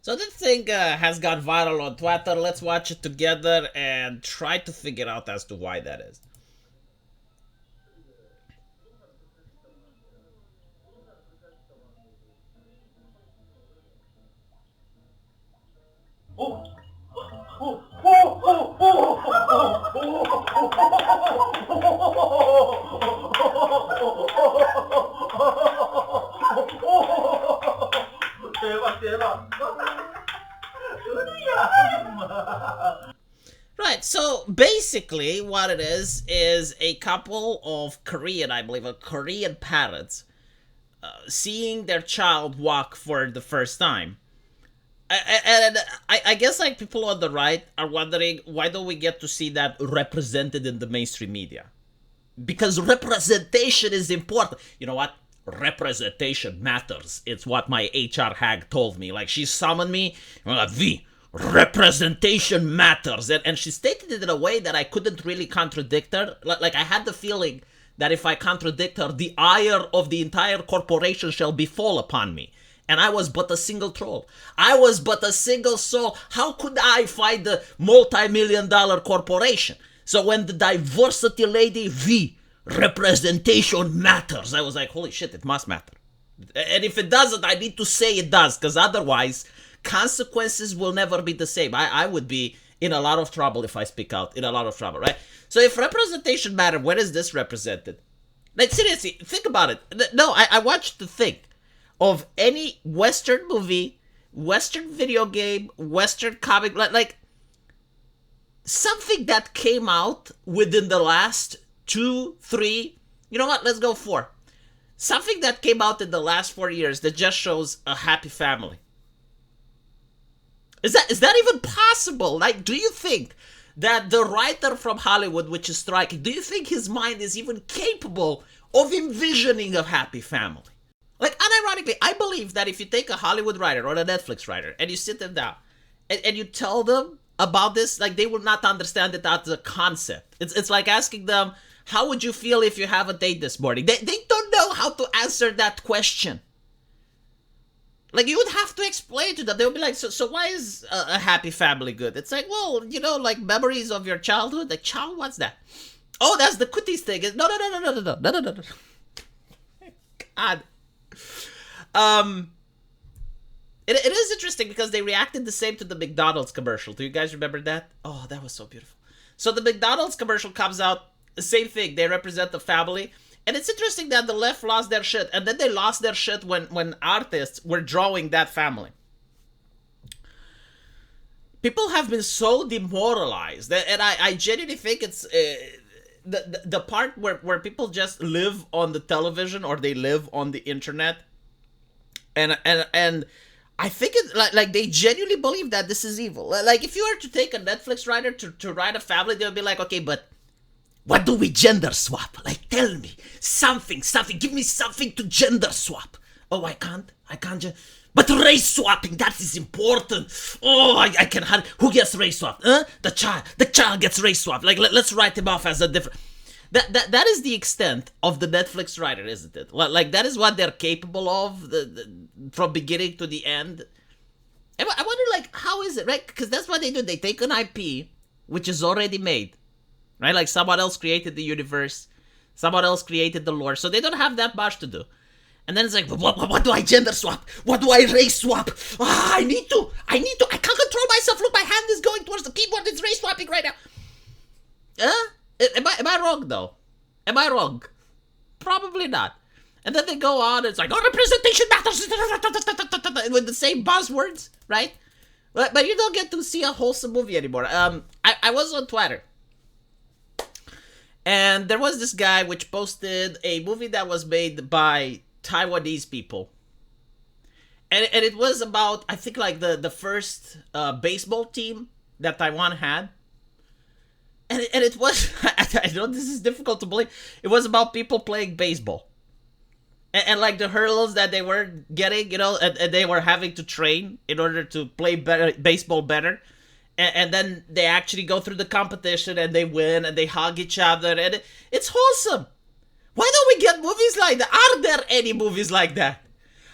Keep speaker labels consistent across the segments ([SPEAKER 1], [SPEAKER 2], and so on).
[SPEAKER 1] So this thing has gone viral on Twitter. Let's watch it together and try to figure out as to why that is.
[SPEAKER 2] 대박 대박.
[SPEAKER 1] Right, so basically what it is a couple of Korean, I believe, Korean parents seeing their child walk for the first time. And I guess like people on the right are wondering why don't we get to see that represented in the mainstream media? Because representation is important. You know what? Representation matters. It's what my HR hag told me. Like she summoned me, V, representation matters. And she stated it in a way that I couldn't really contradict her. Like I had the feeling that if I contradict her, the ire of the entire corporation shall befall upon me. And I was but a single troll. I was but a single soul. How could I fight the multi-million-dollar corporation? So when the diversity lady V, representation matters, I was like, holy shit, it must matter. And if it doesn't, I need to say it does, because otherwise, consequences will never be the same. I would be in a lot of trouble if I speak out, in a lot of trouble, right? So if representation matter, where is this represented? Like, seriously, think about it. No, I watched the thing of any Western movie, Western video game, Western comic, like something that came out within the last 2, 3, you know what, let's go 4. Something that came out in the last 4 years that just shows a happy family. Is that even possible? Like, do you think that the writer from Hollywood, which is striking, do you think his mind is even capable of envisioning a happy family? Like, unironically, I believe that if you take a Hollywood writer or a Netflix writer and you sit them down and you tell them about this, like, they will not understand it as a concept. It's like asking them, how would you feel if you have a date this morning? They don't know how to answer that question. Like, you would have to explain to them. They would be like, so why is a happy family good? It's like, well, you know, like memories of your childhood. Like, child, what's that? Oh, that's the cooties thing. No. God. It is interesting because they reacted the same to the McDonald's commercial. Do you guys remember that? Oh, that was so beautiful. So the McDonald's commercial comes out, the same thing. They represent the family. And it's interesting that the left lost their shit. And then they lost their shit when artists were drawing that family. People have been so demoralized. And I genuinely think it's... the part where people just live on the television or they live on the internet, and I think it like they genuinely believe that this is evil. Like if you were to take a Netflix writer to write a family, they'll be like, okay, but what do we gender swap? Like, tell me something, give me something to gender swap. Oh, I can't. But race swapping, that is important. Oh, I can have... Who gets race swapped? Huh? The child gets race swapped. Like, let's write him off as a different... That is the extent of the Netflix writer, isn't it? Like, that is what they're capable of from beginning to the end. And I wonder, like, how is it, right? Because that's what they do. They take an IP, which is already made, right? Like, someone else created the universe. Someone else created the lore. So they don't have that much to do. And then it's like, what do I gender swap? What do I race swap? I need to. I can't control myself. Look, my hand is going towards the keyboard. It's race swapping right now. Am I wrong, though? Am I wrong? Probably not. And then they go on, it's like, oh, representation matters. With the same buzzwords, right? But you don't get to see a wholesome movie anymore. I was on Twitter. And there was this guy which posted a movie that was made by Taiwanese people, and it was about, I think, like the first baseball team that Taiwan had, and it was I know this is difficult to believe, it was about people playing baseball, and like the hurdles that they were getting, you know, and they were having to train in order to play baseball better. And then they actually go through the competition and they win and they hug each other, and it's wholesome. Why don't we get movies like that? Are there any movies like that?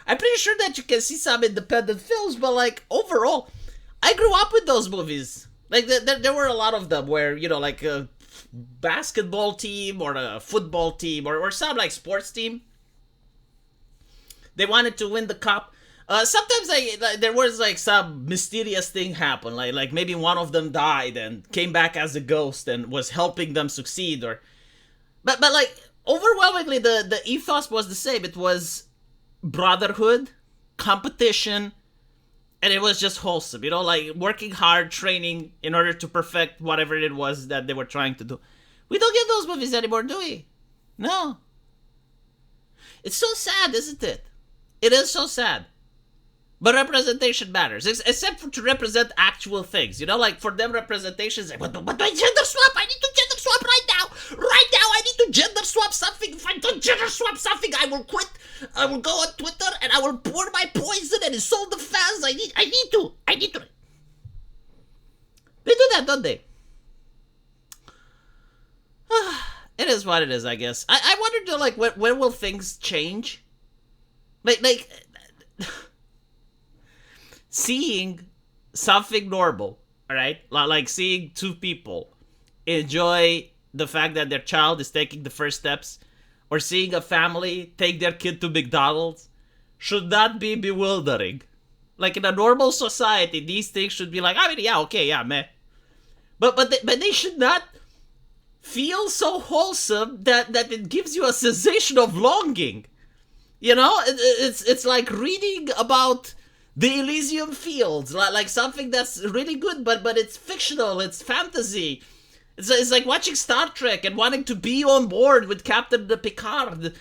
[SPEAKER 1] I'm pretty sure that you can see some independent films, but like overall, I grew up with those movies. Like there were a lot of them where, you know, like a basketball team or a football team or some like sports team, they wanted to win the cup. Sometimes like there was like some mysterious thing happen, like maybe one of them died and came back as a ghost and was helping them succeed, or but like overwhelmingly the ethos was the same. It was brotherhood, competition, and it was just wholesome, you know, like working hard, training in order to perfect whatever it was that they were trying to do. We don't get those movies anymore, do we? No. It's so sad, isn't it? It is so sad. But representation matters, except for to represent actual things. You know, like for them, representation is like, but do I gender swap? I need to gender swap right now. Right now, I need to gender swap something. If I don't gender swap something, I will quit. I will go on Twitter and I will pour my poison and insult the fans. I need to. They do that, don't they? It is what it is, I guess. I wonder, though, like, when will things change? Like seeing something normal, all right? Like seeing two people enjoy the fact that their child is taking the first steps, or seeing a family take their kid to McDonald's, should not be bewildering. Like in a normal society, these things should be like, I mean, yeah, okay, yeah, man. But they should not feel so wholesome that it gives you a sensation of longing. You know, it's like reading about the Elysium Fields, like something that's really good, but it's fictional, it's fantasy. It's like watching Star Trek and wanting to be on board with Captain Picard.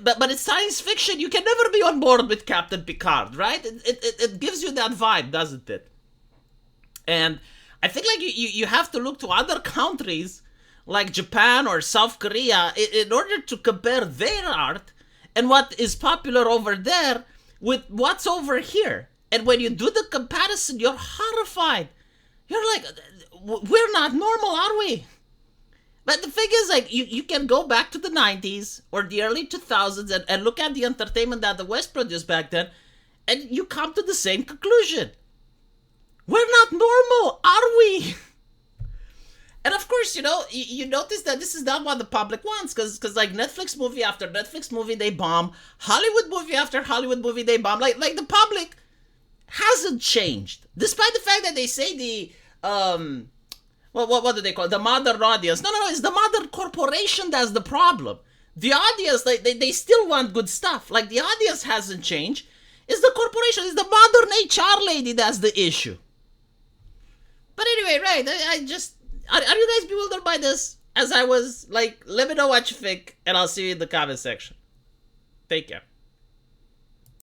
[SPEAKER 1] But it's science fiction. You can never be on board with Captain Picard, right? It gives you that vibe, doesn't it? And I think like you have to look to other countries like Japan or South Korea in order to compare their art and what is popular over there with what's over here. And when you do the comparison, you're horrified. You're like, we're not normal, are we? But the thing is, like, you can go back to the 90s or the early 2000s and look at the entertainment that the West produced back then, and you come to the same conclusion. We're not normal, are we? And of course, you know, you notice that this is not what the public wants, because like Netflix movie after Netflix movie, they bomb. Hollywood movie after Hollywood movie, they bomb. Like the public hasn't changed, despite the fact that they say the what do they call it? The modern audience? No, it's the modern corporation that's the problem. The audience, they still want good stuff. Like the audience hasn't changed. It's the corporation. It's the modern HR lady that's the issue. But anyway, right? I just. Are you guys bewildered by this? As I was, like, let me know what you think, and I'll see you in the comment section. Take care.